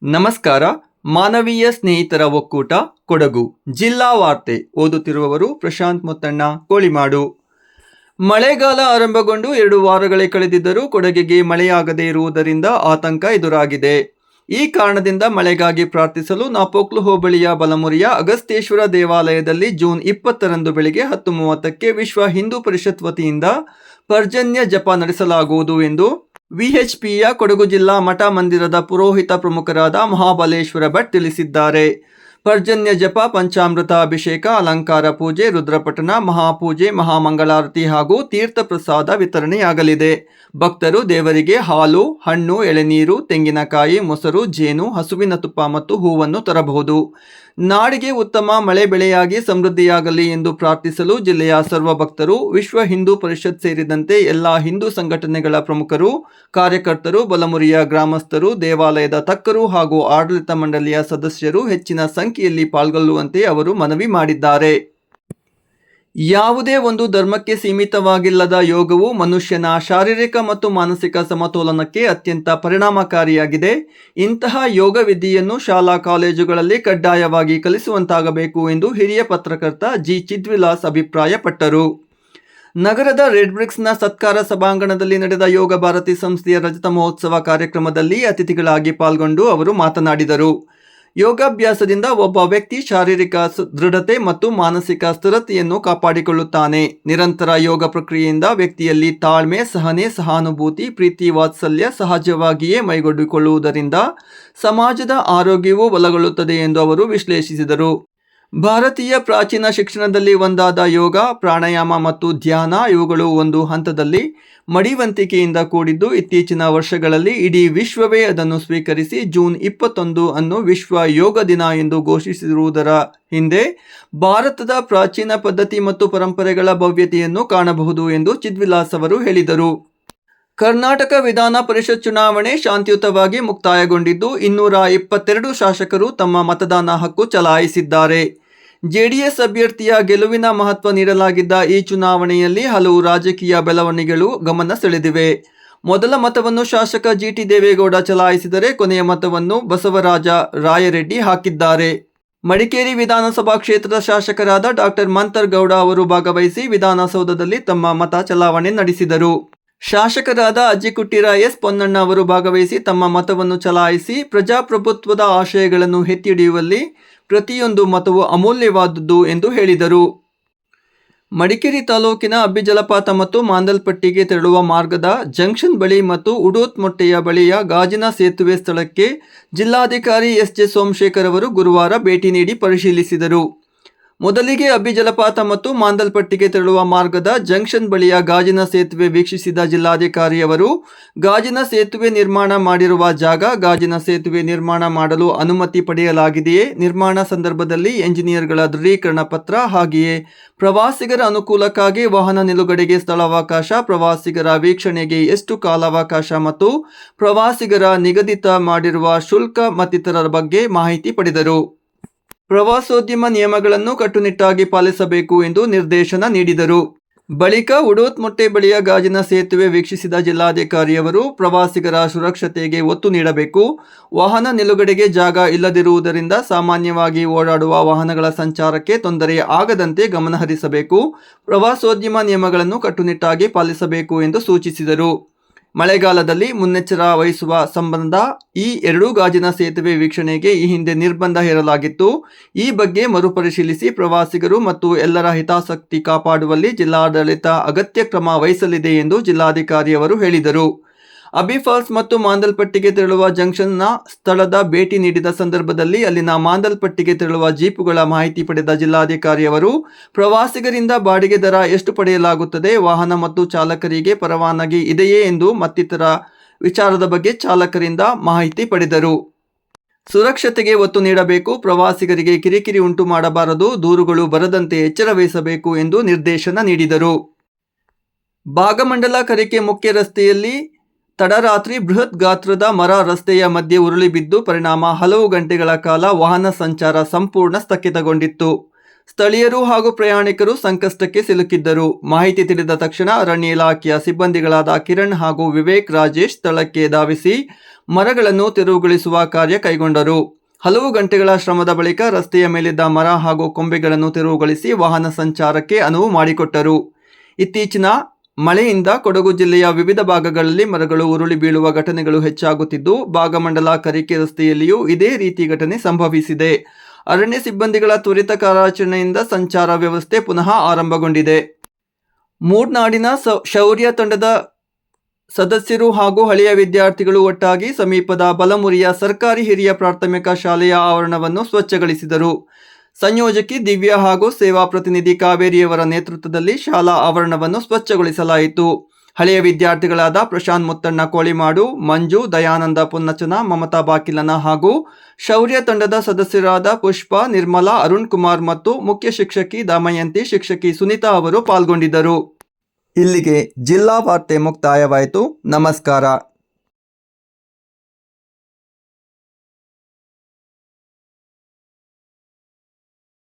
ನಮಸ್ಕಾರ. ಮಾನವೀಯ ಸ್ನೇಹಿತರ ಒಕ್ಕೂಟ ಕೊಡಗು ಜಿಲ್ಲಾ ವಾರ್ತೆ ಓದುತ್ತಿರುವವರು ಪ್ರಶಾಂತ್ ಮುತ್ತಣ್ಣ ಕೋಳಿಮಾಡು. ಮಳೆಗಾಲ ಆರಂಭಗೊಂಡು 2 ವಾರಗಳೇ ಕಳೆದಿದ್ದರೂ ಕೊಡಗಿಗೆ ಮಳೆಯಾಗದೇ ಇರುವುದರಿಂದ ಆತಂಕ ಎದುರಾಗಿದೆ. ಈ ಕಾರಣದಿಂದ ಮಳೆಗಾಗಿ ಪ್ರಾರ್ಥಿಸಲು ನಾಪೋಕ್ಲು ಹೋಬಳಿಯ ಬಲಮುರಿಯ ಅಗಸ್ತ್ಯೇಶ್ವರ ದೇವಾಲಯದಲ್ಲಿ ಜೂನ್ 20ರಂದು ಬೆಳಿಗ್ಗೆ 10:30ಕ್ಕೆ ವಿಶ್ವ ಹಿಂದೂ ಪರಿಷತ್ ವತಿಯಿಂದ ಪರ್ಜನ್ಯ ಜಪ ನಡೆಸಲಾಗುವುದು ಎಂದು ವಿಎಚ್ಪಿಯ ಕೊಡಗು ಜಿಲ್ಲಾ ಮಠ ಮಂದಿರದ ಪುರೋಹಿತ ಪ್ರಮುಖರಾದ ಮಹಾಬಲೇಶ್ವರ ಭಟ್ ತಿಳಿಸಿದ್ದಾರೆ. ಪರ್ಜನ್ಯ ಜಪ, ಪಂಚಾಮೃತ ಅಭಿಷೇಕ, ಅಲಂಕಾರ ಪೂಜೆ, ರುದ್ರಪಠಣ, ಮಹಾಪೂಜೆ, ಮಹಾಮಂಗಳಾರತಿ ಹಾಗೂ ತೀರ್ಥ ಪ್ರಸಾದ ವಿತರಣೆಯಾಗಲಿದೆ. ಭಕ್ತರು ದೇವರಿಗೆ ಹಾಲು, ಹಣ್ಣು, ಎಳೆನೀರು, ತೆಂಗಿನಕಾಯಿ, ಮೊಸರು, ಜೇನು, ಹಸುವಿನ ತುಪ್ಪ ಮತ್ತು ಹೂವನ್ನು ತರಬಹುದು. ನಾಡಿಗೆ ಉತ್ತಮ ಮಳೆ ಬೆಳೆಯಾಗಿ ಸಮೃದ್ಧಿಯಾಗಲಿ ಎಂದು ಪ್ರಾರ್ಥಿಸಲು ಜಿಲ್ಲೆಯ ಸರ್ವ ಭಕ್ತರು, ವಿಶ್ವ ಹಿಂದೂ ಪರಿಷತ್ ಸೇರಿದಂತೆ ಎಲ್ಲ ಹಿಂದೂ ಸಂಘಟನೆಗಳ ಪ್ರಮುಖರು, ಕಾರ್ಯಕರ್ತರು, ಬಲಮುರಿಯ ಗ್ರಾಮಸ್ಥರು, ದೇವಾಲಯದ ತಕ್ಕರು ಹಾಗೂ ಆಡಳಿತ ಮಂಡಳಿಯ ಸದಸ್ಯರು ಹೆಚ್ಚಿನ ಸಂಖ್ಯೆಯಲ್ಲಿ ಪಾಲ್ಗೊಳ್ಳುವಂತೆ ಅವರು ಮನವಿ ಮಾಡಿದ್ದಾರೆ. ಯಾವುದೇ ಒಂದು ಧರ್ಮಕ್ಕೆ ಸೀಮಿತವಾಗಿಲ್ಲದ ಯೋಗವು ಮನುಷ್ಯನ ಶಾರೀರಿಕ ಮತ್ತು ಮಾನಸಿಕ ಸಮತೋಲನಕ್ಕೆ ಅತ್ಯಂತ ಪರಿಣಾಮಕಾರಿಯಾಗಿದೆ. ಇಂತಹ ಯೋಗ ವಿಧಿಯನ್ನು ಶಾಲಾ ಕಾಲೇಜುಗಳಲ್ಲಿ ಕಡ್ಡಾಯವಾಗಿ ಕಲಿಸುವಂತಾಗಬೇಕು ಎಂದು ಹಿರಿಯ ಪತ್ರಕರ್ತ ಜಿ ಚಿದ್ವಿಲಾಸ್ ಅಭಿಪ್ರಾಯಪಟ್ಟರು. ನಗರದ ರೆಡ್ ಬ್ರಿಕ್ಸ್ನ ಸತ್ಕಾರ ಸಭಾಂಗಣದಲ್ಲಿ ನಡೆದ ಯೋಗ ಭಾರತಿ ಸಂಸ್ಥೆಯ ರಜತ ಮಹೋತ್ಸವ ಕಾರ್ಯಕ್ರಮದಲ್ಲಿ ಅತಿಥಿಗಳಾಗಿ ಪಾಲ್ಗೊಂಡು ಅವರು ಮಾತನಾಡಿದರು. ಯೋಗಾಭ್ಯಾಸದಿಂದ ಒಬ್ಬ ವ್ಯಕ್ತಿ ಶಾರೀರಿಕ ದೃಢತೆ ಮತ್ತು ಮಾನಸಿಕ ಸ್ಥಿರತೆಯನ್ನು ಕಾಪಾಡಿಕೊಳ್ಳುತ್ತಾನೆ. ನಿರಂತರ ಯೋಗ ಪ್ರಕ್ರಿಯೆಯಿಂದ ವ್ಯಕ್ತಿಯಲ್ಲಿ ತಾಳ್ಮೆ, ಸಹನೆ, ಸಹಾನುಭೂತಿ, ಪ್ರೀತಿ, ವಾತ್ಸಲ್ಯ ಸಹಜವಾಗಿಯೇ ಮೈಗೂಡಿಕೊಳ್ಳುವುದರಿಂದ ಸಮಾಜದ ಆರೋಗ್ಯವೂ ಬಲಗೊಳ್ಳುತ್ತದೆ ಎಂದು ಅವರು ವಿಶ್ಲೇಷಿಸಿದರು. ಭಾರತೀಯ ಪ್ರಾಚೀನ ಶಿಕ್ಷಣದಲ್ಲಿ ಒಂದಾದ ಯೋಗ, ಪ್ರಾಣಾಯಾಮ ಮತ್ತು ಧ್ಯಾನ ಇವುಗಳು ಒಂದು ಹಂತದಲ್ಲಿ ಮಡಿವಂತಿಕೆಯಿಂದ ಕೂಡಿದ್ದು, ಇತ್ತೀಚಿನ ವರ್ಷಗಳಲ್ಲಿ ಇಡೀ ವಿಶ್ವವೇ ಅದನ್ನು ಸ್ವೀಕರಿಸಿ ಜೂನ್ 21 ಅನ್ನು ವಿಶ್ವ ಯೋಗ ದಿನ ಎಂದು ಘೋಷಿಸಿರುವುದರ ಹಿಂದೆ ಭಾರತದ ಪ್ರಾಚೀನ ಪದ್ಧತಿ ಮತ್ತು ಪರಂಪರೆಗಳ ಭವ್ಯತೆಯನ್ನು ಕಾಣಬಹುದು ಎಂದು ಚಿದ್ವಿಲಾಸ್ ಅವರು ಹೇಳಿದರು. ಕರ್ನಾಟಕ ವಿಧಾನ ಪರಿಷತ್ ಚುನಾವಣೆ ಶಾಂತಿಯುತವಾಗಿ ಮುಕ್ತಾಯಗೊಂಡಿದ್ದು 222 ಶಾಸಕರು ತಮ್ಮ ಮತದಾನ ಹಕ್ಕು ಚಲಾಯಿಸಿದ್ದಾರೆ. ಜೆಡಿಎಸ್ ಅಭ್ಯರ್ಥಿಯ ಗೆಲುವಿನ ಮಹತ್ವ ನೀಡಲಾಗಿದ್ದ ಈ ಚುನಾವಣೆಯಲ್ಲಿ ಹಲವು ರಾಜಕೀಯ ಬೆಳವಣಿಗೆಗಳು ಗಮನ ಸೆಳೆದಿವೆ. ಮೊದಲ ಮತವನ್ನು ಶಾಸಕ ಜಿಟಿ ದೇವೇಗೌಡ ಚಲಾಯಿಸಿದರೆ ಕೊನೆಯ ಮತವನ್ನು ಬಸವರಾಜ ರಾಯರೆಡ್ಡಿ ಹಾಕಿದ್ದಾರೆ. ಮಡಿಕೇರಿ ವಿಧಾನಸಭಾ ಕ್ಷೇತ್ರದ ಶಾಸಕರಾದ ಡಾಕ್ಟರ್ ಮಂಥರ್ ಗೌಡ ಅವರು ಭಾಗವಹಿಸಿ ವಿಧಾನಸೌಧದಲ್ಲಿ ತಮ್ಮ ಮತ ಚಲಾವಣೆ ನಡೆಸಿದರು. ಶಾಸಕರಾದ ಅಜ್ಜಿಕುಟ್ಟಿರ ಎಸ್ ಪೊನ್ನಣ್ಣ ಅವರು ಭಾಗವಹಿಸಿ ತಮ್ಮ ಮತವನ್ನು ಚಲಾಯಿಸಿ ಪ್ರಜಾಪ್ರಭುತ್ವದ ಆಶಯಗಳನ್ನು ಎತ್ತಿಹಿಡಿಯುವಲ್ಲಿ ಪ್ರತಿಯೊಂದು ಮತವು ಅಮೂಲ್ಯವಾದುದು ಎಂದು ಹೇಳಿದರು. ಮಡಿಕೇರಿ ತಾಲೂಕಿನ ಅಬ್ಬಿ ಜಲಪಾತ ಮತ್ತು ಮಾಂದಲ್ಪಟ್ಟಿಗೆ ತೆರಳುವ ಮಾರ್ಗದ ಜಂಕ್ಷನ್ ಬಳಿ ಮತ್ತು ಉಡೋತ್ಮೊಟ್ಟೆಯ ಬಳಿಯ ಗಾಜಿನ ಸೇತುವೆ ಸ್ಥಳಕ್ಕೆ ಜಿಲ್ಲಾಧಿಕಾರಿ ಎಸ್.ಜೆ. ಸೋಮಶೇಖರ್ ಅವರು ಗುರುವಾರ ಭೇಟಿ ನೀಡಿ ಪರಿಶೀಲಿಸಿದರು. ಮೊದಲಿಗೆ ಅಬ್ಬಿ ಜಲಪಾತ ಮತ್ತು ಮಾಂದಲ್ಪಟ್ಟಿಗೆ ತೆರಳುವ ಮಾರ್ಗದ ಜಂಕ್ಷನ್ ಬಳಿಯ ಗಾಜಿನ ಸೇತುವೆ ವೀಕ್ಷಿಸಿದ ಜಿಲ್ಲಾಧಿಕಾರಿಯವರು, ಗಾಜಿನ ಸೇತುವೆ ನಿರ್ಮಾಣ ಮಾಡಿರುವ ಜಾಗ, ಗಾಜಿನ ಸೇತುವೆ ನಿರ್ಮಾಣ ಮಾಡಲು ಅನುಮತಿ ಪಡೆಯಲಾಗಿದೆಯೇ, ನಿರ್ಮಾಣ ಸಂದರ್ಭದಲ್ಲಿ ಎಂಜಿನಿಯರ್ಗಳ ದೃಢೀಕರಣ ಪತ್ರ, ಹಾಗೆಯೇ ಪ್ರವಾಸಿಗರ ಅನುಕೂಲಕ್ಕಾಗಿ ವಾಹನ ನಿಲುಗಡೆಗೆ ಸ್ಥಳಾವಕಾಶ, ಪ್ರವಾಸಿಗರ ವೀಕ್ಷಣೆಗೆ ಎಷ್ಟು ಕಾಲಾವಕಾಶ ಮತ್ತು ಪ್ರವಾಸಿಗರ ನಿಗದಿತ ಮಾಡಿರುವ ಶುಲ್ಕ ಮತ್ತಿತರರ ಬಗ್ಗೆ ಮಾಹಿತಿ ಪಡೆದರು. ಪ್ರವಾಸೋದ್ಯಮ ನಿಯಮಗಳನ್ನು ಕಟ್ಟುನಿಟ್ಟಾಗಿ ಪಾಲಿಸಬೇಕು ಎಂದು ನಿರ್ದೇಶನ ನೀಡಿದರು. ಬಳಿಕ ಉಡೋತ್ಮೊಟ್ಟೆ ಬಳಿಯ ಗಾಜಿನ ಸೇತುವೆ ವೀಕ್ಷಿಸಿದ ಜಿಲ್ಲಾಧಿಕಾರಿಯವರು ಪ್ರವಾಸಿಗರ ಸುರಕ್ಷತೆಗೆ ಒತ್ತು ನೀಡಬೇಕು, ವಾಹನ ನಿಲುಗಡೆಗೆ ಜಾಗ ಇಲ್ಲದಿರುವುದರಿಂದ ಸಾಮಾನ್ಯವಾಗಿ ಓಡಾಡುವ ವಾಹನಗಳ ಸಂಚಾರಕ್ಕೆ ತೊಂದರೆ ಆಗದಂತೆ ಗಮನಹರಿಸಬೇಕು, ಪ್ರವಾಸೋದ್ಯಮ ನಿಯಮಗಳನ್ನು ಕಟ್ಟುನಿಟ್ಟಾಗಿ ಪಾಲಿಸಬೇಕು ಎಂದು ಸೂಚಿಸಿದರು. ಮಳೆಗಾಲದಲ್ಲಿ ಮುನ್ನೆಚ್ಚರ ವಹಿಸುವ ಸಂಬಂಧ ಈ 2 ಗಾಜಿನ ಸೇತುವೆ ವೀಕ್ಷಣೆಗೆ ಈ ಹಿಂದೆ ನಿರ್ಬಂಧ ಹೇರಲಾಗಿತ್ತು. ಈ ಬಗ್ಗೆ ಮರುಪರಿಶೀಲಿಸಿ ಪ್ರವಾಸಿಗರು ಮತ್ತು ಎಲ್ಲರ ಹಿತಾಸಕ್ತಿ ಕಾಪಾಡುವಲ್ಲಿ ಜಿಲ್ಲಾಡಳಿತ ಅಗತ್ಯ ಕ್ರಮ ವಹಿಸಲಿದೆ ಎಂದು ಜಿಲ್ಲಾಧಿಕಾರಿಯವರು ಹೇಳಿದರು. ಅಬ್ಬಿ ಫಾಲ್ಸ್ ಮತ್ತು ಮಾಂದಲ್ಪಟ್ಟಿಗೆ ತೆರಳುವ ಜಂಕ್ಷನ್ನ ಸ್ಥಳದ ಭೇಟಿ ನೀಡಿದ ಸಂದರ್ಭದಲ್ಲಿ ಅಲ್ಲಿನ ಮಾಂದಲ್ಪಟ್ಟಿಗೆ ತೆರಳುವ ಜೀಪುಗಳ ಮಾಹಿತಿ ಪಡೆದ ಜಿಲ್ಲಾಧಿಕಾರಿಯವರು ಪ್ರವಾಸಿಗರಿಂದ ಬಾಡಿಗೆ ದರ ಎಷ್ಟು ಪಡೆಯಲಾಗುತ್ತದೆ, ವಾಹನ ಮತ್ತು ಚಾಲಕರಿಗೆ ಪರವಾನಗಿ ಇದೆಯೇ ಎಂದು ಮತ್ತಿತರ ವಿಚಾರದ ಬಗ್ಗೆ ಚಾಲಕರಿಂದ ಮಾಹಿತಿ ಪಡೆದರು. ಸುರಕ್ಷತೆಗೆ ಒತ್ತು ನೀಡಬೇಕು, ಪ್ರವಾಸಿಗರಿಗೆ ಕಿರಿಕಿರಿ ಉಂಟು ಮಾಡಬಾರದು, ದೂರುಗಳು ಬರದಂತೆ ಎಚ್ಚರ ವಹಿಸಬೇಕು ಎಂದು ನಿರ್ದೇಶನ ನೀಡಿದರು. ಭಾಗಮಂಡಲ ಕರಿಕೆ ಮುಖ್ಯ ರಸ್ತೆಯಲ್ಲಿ ತಡರಾತ್ರಿ ಬೃಹತ್ ಗಾತ್ರದ ಮರ ರಸ್ತೆಯ ಮಧ್ಯೆ ಉರುಳಿ ಬಿದ್ದು ಪರಿಣಾಮ ಹಲವು ಗಂಟೆಗಳ ಕಾಲ ವಾಹನ ಸಂಚಾರ ಸಂಪೂರ್ಣ ಸ್ಥಗಿತಗೊಂಡಿತ್ತು. ಸ್ಥಳೀಯರು ಹಾಗೂ ಪ್ರಯಾಣಿಕರು ಸಂಕಷ್ಟಕ್ಕೆ ಸಿಲುಕಿದ್ದರು. ಮಾಹಿತಿ ತಿಳಿದ ತಕ್ಷಣ ಅರಣ್ಯ ಇಲಾಖೆಯ ಸಿಬ್ಬಂದಿಗಳಾದ ಕಿರಣ್ ಹಾಗೂ ವಿವೇಕ್ ರಾಜೇಶ್ ಸ್ಥಳಕ್ಕೆ ಧಾವಿಸಿ ಮರಗಳನ್ನು ತೆರವುಗೊಳಿಸುವ ಕಾರ್ಯ ಕೈಗೊಂಡರು. ಹಲವು ಗಂಟೆಗಳ ಶ್ರಮದ ಬಳಿಕ ರಸ್ತೆಯ ಮೇಲಿದ್ದ ಮರ ಹಾಗೂ ಕೊಂಬೆಗಳನ್ನು ತೆರವುಗೊಳಿಸಿ ವಾಹನ ಸಂಚಾರಕ್ಕೆ ಅನುವು ಮಾಡಿಕೊಟ್ಟರು. ಇತ್ತೀಚಿನ ಮಳೆಯಿಂದ ಕೊಡಗು ಜಿಲ್ಲೆಯ ವಿವಿಧ ಭಾಗಗಳಲ್ಲಿ ಮರಗಳು ಉರುಳಿ ಬೀಳುವ ಘಟನೆಗಳು ಹೆಚ್ಚಾಗುತ್ತಿದ್ದು, ಭಾಗಮಂಡಲ ಕರಿಕೆ ರಸ್ತೆಯಲ್ಲಿಯೂ ಇದೇ ರೀತಿ ಘಟನೆ ಸಂಭವಿಸಿದೆ. ಅರಣ್ಯ ಸಿಬ್ಬಂದಿಗಳ ತ್ವರಿತ ಕಾರ್ಯಾಚರಣೆಯಿಂದ ಸಂಚಾರ ವ್ಯವಸ್ಥೆ ಪುನಃ ಆರಂಭಗೊಂಡಿದೆ. ಮೂರ್ನಾಡಿನ ಶೌರ್ಯ ತಂಡದ ಸದಸ್ಯರು ಹಾಗೂ ಹಳೆಯ ವಿದ್ಯಾರ್ಥಿಗಳು ಒಟ್ಟಾಗಿ ಸಮೀಪದ ಬಲಮುರಿಯ ಸರ್ಕಾರಿ ಹಿರಿಯ ಪ್ರಾಥಮಿಕ ಶಾಲೆಯ ಆವರಣವನ್ನು ಸ್ವಚ್ಛಗೊಳಿಸಿದರು. ಸಂಯೋಜಕಿ ದಿವ್ಯಾ ಹಾಗೂ ಸೇವಾ ಪ್ರತಿನಿಧಿ ಕಾವೇರಿಯವರ ನೇತೃತ್ವದಲ್ಲಿ ಶಾಲಾ ಆವರಣವನ್ನು ಸ್ವಚ್ಛಗೊಳಿಸಲಾಯಿತು. ಹಳೆಯ ವಿದ್ಯಾರ್ಥಿಗಳಾದ ಪ್ರಶಾಂತ್ ಮುತ್ತಣ್ಣ ಕೋಳಿಮಾಡು, ಮಂಜು, ದಯಾನಂದ ಪೊನ್ನಚನ, ಮಮತಾ ಬಾಕಿಲನ ಹಾಗೂ ಶೌರ್ಯ ತಂಡದ ಸದಸ್ಯರಾದ ಪುಷ್ಪ, ನಿರ್ಮಲಾ, ಅರುಣ್ ಕುಮಾರ್ ಮತ್ತು ಮುಖ್ಯ ಶಿಕ್ಷಕಿ ದಮಯಂತಿ, ಶಿಕ್ಷಕಿ ಸುನೀತಾ ಅವರು ಪಾಲ್ಗೊಂಡಿದ್ದರು. ಇಲ್ಲಿಗೆ ಜಿಲ್ಲಾ ವಾರ್ತೆ ಮುಕ್ತಾಯವಾಯಿತು. ನಮಸ್ಕಾರ.